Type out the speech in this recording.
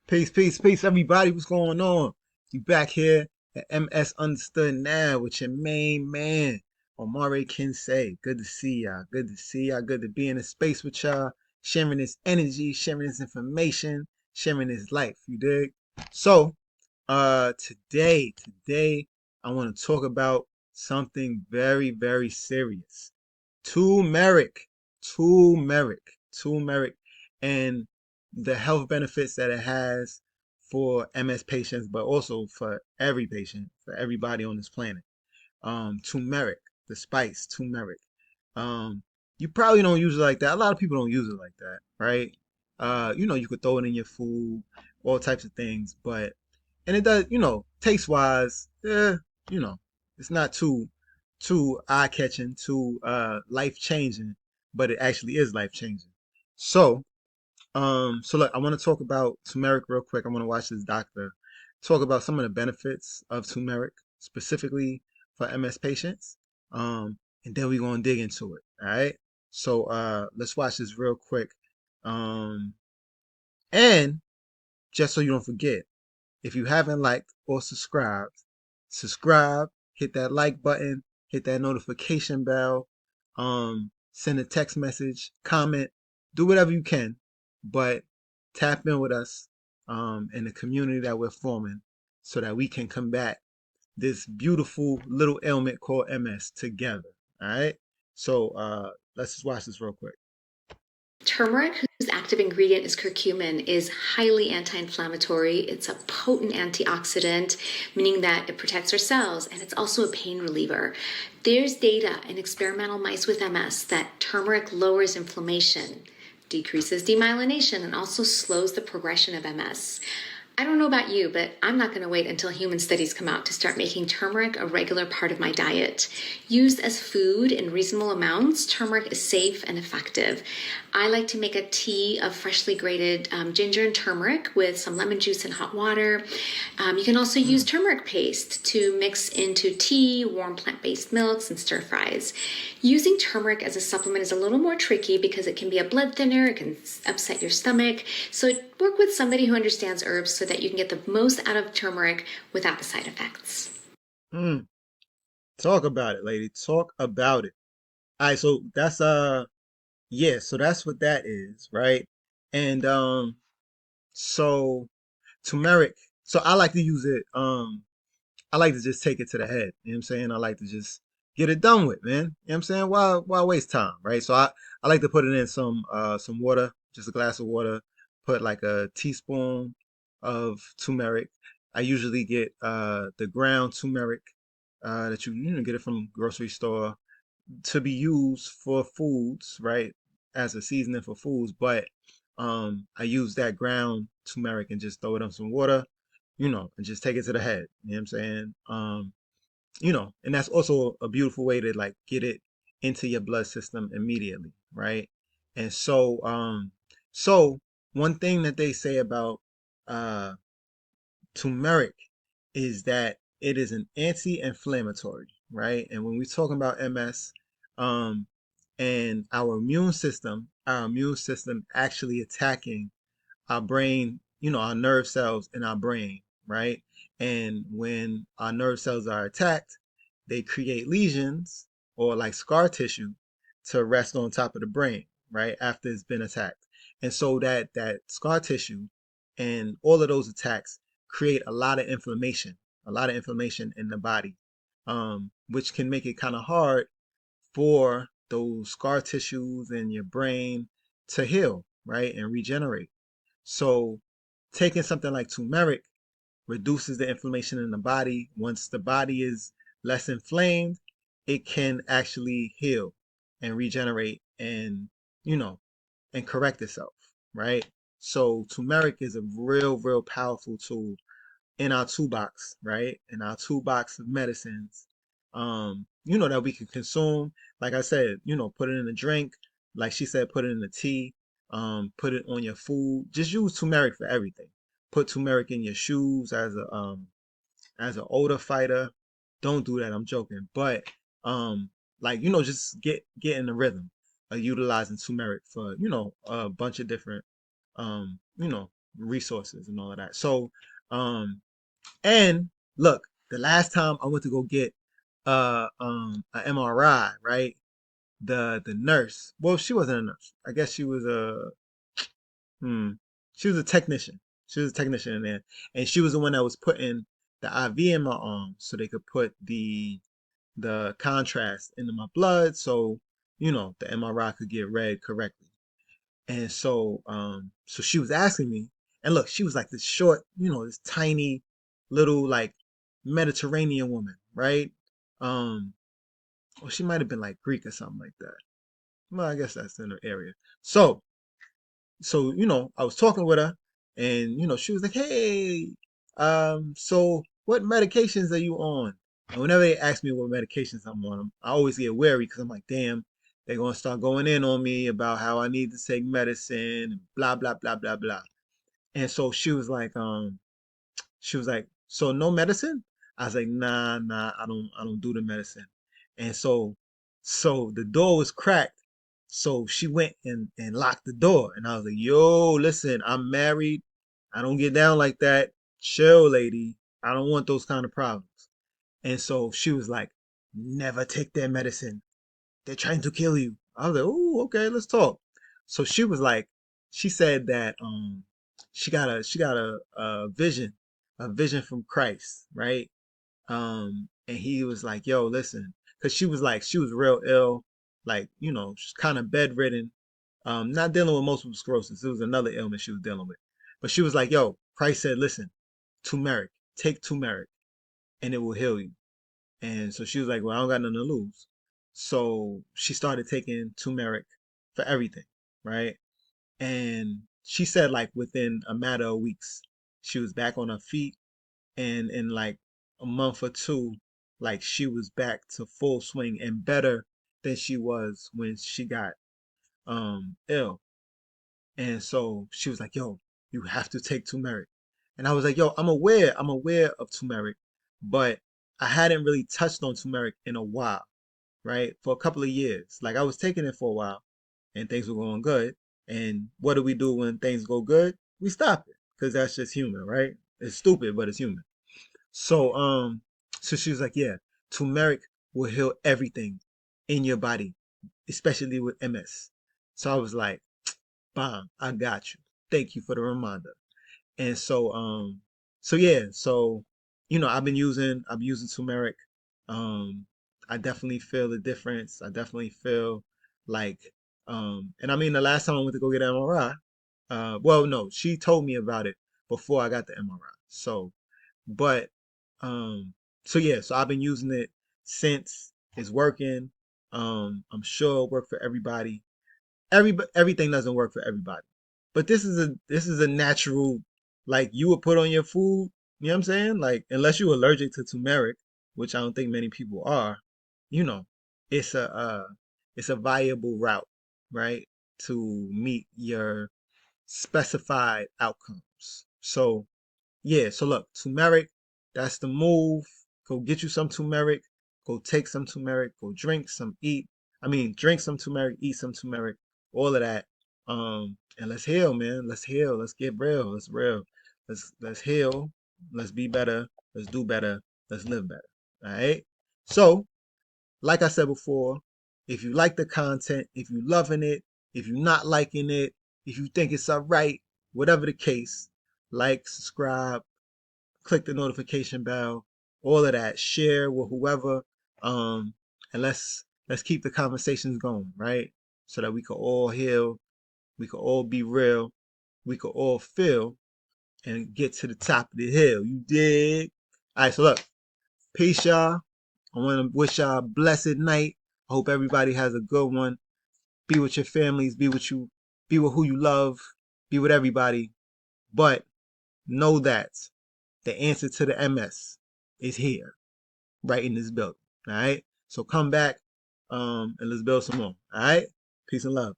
Peace, peace, peace, everybody. What's going on? You back here at MS Understood Now with your main man, Omari Kinsey. Good to see y'all. Good to see y'all. Good to be in a space with y'all, sharing this energy, sharing this information, sharing this life. You dig? So, today, I want to talk about something very, very serious. Turmeric, turmeric, and the health benefits that it has for MS patients, but also for every patient, for everybody on this planet. Turmeric, the spice, turmeric. Um, you probably don't use it like that. A lot of people don't use it like that, right? You could throw it in your food, all types of things, but and it does, taste wise, you know, it's not too eye catching, too life changing, but it actually is life changing. So, so look, I want to talk about turmeric real quick. I want to watch this doctor talk about some of the benefits of turmeric, specifically for MS patients. And then we're gonna dig into it. All right. So let's watch this real quick. Um, and just so you don't forget, if you haven't liked or subscribed, subscribe, hit that like button, hit that notification bell, send a text message, comment, do whatever you can, but tap in with us in the community that we're forming so that we can combat this beautiful little ailment called MS together. All right. So let's just watch this real quick. Turmeric, whose active ingredient is curcumin, is highly anti inflammatory. It's a potent antioxidant, meaning that it protects our cells, and it's also a pain reliever. There's data in experimental mice with MS that turmeric lowers inflammation, decreases demyelination, and also slows the progression of MS. I don't know about you, but I'm not going to wait until human studies come out to start making turmeric a regular part of my diet. Used as food in reasonable amounts, turmeric is safe and effective. I like to make a tea of freshly grated ginger and turmeric with some lemon juice and hot water. You can also use Mm, turmeric paste to mix into tea, warm plant-based milks, and stir fries. Using turmeric as a supplement is a little more tricky because it can be a blood thinner, it can upset your stomach. So work with somebody who understands herbs so that you can get the most out of turmeric without the side effects. mm. Talk about it, lady. Talk about it. All right, so that's yeah, so that's what that is, right? And so turmeric. So I like to use it. I like to just take it to the head. You know what I'm saying? I like to just get it done with, man. You know what I'm saying? Why waste time, right? So I like to put it in some water, just a glass of water. Put like a teaspoon of turmeric. I usually get the ground turmeric that you get it from grocery store to be used for foods, right? As a seasoning for foods, but I use that ground turmeric and just throw it in some water, and just take it to the head. You know what I'm saying? And that's also a beautiful way to like get it into your blood system immediately, right? And so one thing that they say about uh turmeric is that it is an anti-inflammatory, right? And when we're talking about MS, um, and our immune system actually attacking our brain, our nerve cells in our brain, right? And when our nerve cells are attacked, they create lesions or like scar tissue to rest on top of the brain, right? After it's been attacked. And so that scar tissue and all of those attacks create a lot of inflammation in the body, which can make it kind of hard for those scar tissues in your brain to heal, right? And regenerate. So taking something like turmeric reduces the inflammation in the body. Once the body is less inflamed, it can actually heal and regenerate you know, and correct itself, right? So turmeric is a real powerful tool in our toolbox, right? In our toolbox of medicines, that we can consume. Like I said, put it in a drink. Like she said, put it in the tea. Put it on your food. Just use turmeric for everything. Put turmeric in your shoes as an odor fighter. Don't do that. I'm joking. But just get in the rhythm of utilizing turmeric for a bunch of different um, you know, resources and all of that. So, um, and look, the last time I went to go get an MRI, right? The nurse, well, she wasn't a nurse. I guess she was a hmm, she was a technician. She was a technician in there, and she was the one that was putting the IV in my arm so they could put the contrast into my blood, so the MRI could get read correctly. And so she was asking me, and look, she was like this short, this tiny little like Mediterranean woman, right? Um, well, she might have been like Greek or something like that. Well, I guess that's in her area. So I was talking with her, and she was like, "Hey, so what medications are you on?" And whenever they ask me what medications I'm on, I always get wary because I'm like, "Damn, they're gonna start going in on me about how I need to take medicine, and blah blah blah blah blah." And so she was like, "So no medicine?" I was like, "Nah, nah, I don't do the medicine." And so the door was cracked. So she went and locked the door. And I was like, "Yo, listen, I'm married. I don't get down like that. Chill, lady. I don't want those kind of problems." And so she was like, "Never take their medicine. They're trying to kill you." I was like, "Oh, okay, let's talk." So she was like, she said that she got a vision, a vision from Christ, right? And he was like, "Yo, listen," because she was real ill, like she's kind of bedridden, not dealing with multiple sclerosis. It was another ailment she was dealing with, but she was like, "Yo, Christ said, listen, turmeric, take turmeric, and it will heal you." And so she was like, "Well, I don't got nothing to lose." So she started taking turmeric for everything, right? And she said like within a matter of weeks, she was back on her feet, and in like a month or two, like she was back to full swing and better than she was when she got ill. And so she was like, "Yo, you have to take turmeric." And I was like, "Yo, I'm aware of turmeric, but I hadn't really touched on turmeric in a while, right? For a couple of years. Like I was taking it for a while and things were going good. And what do we do when things go good? We stop it because that's just human, right? It's stupid, but it's human. So so she was like, "Yeah, turmeric will heal everything in your body, especially with MS." So I was like, "Bomb, I got you. Thank you for the reminder." And so yeah, so I've been using turmeric. I definitely feel the difference. I definitely feel like and I mean the last time I went to go get an MRI, well no, she told me about it before I got the MRI. But um so yeah, so I've been using it since. It's working. I'm sure it'll work for everybody. Everything doesn't work for everybody. But this is a natural, like you would put on your food, you know what I'm saying? Like unless you're allergic to turmeric, which I don't think many people are, you know, it's a viable route, right? To meet your specified outcomes. So yeah, so look, turmeric, that's the move. Go get you some turmeric. Go take some turmeric. Go drink some, drink some turmeric, eat some turmeric, all of that. And let's heal, man. Let's heal. Let's get real. Let's real. Let's heal. Let's be better. Let's do better. Let's live better. All right. So, like I said before, if you like the content, if you loving it, if you're not liking it, if you think it's all right, whatever the case, like, subscribe, click the notification bell, all of that. Share with whoever, and let's keep the conversations going, right? So that we can all heal, we can all be real, we can all feel and get to the top of the hill. You dig? All right, so look, peace, y'all. I want to wish y'all a blessed night. I hope everybody has a good one. Be with your families. Be with who you love. Be with everybody. But know that the answer to the MS is here, right in this building. All right. So come back, and let's build some more. All right. Peace and love.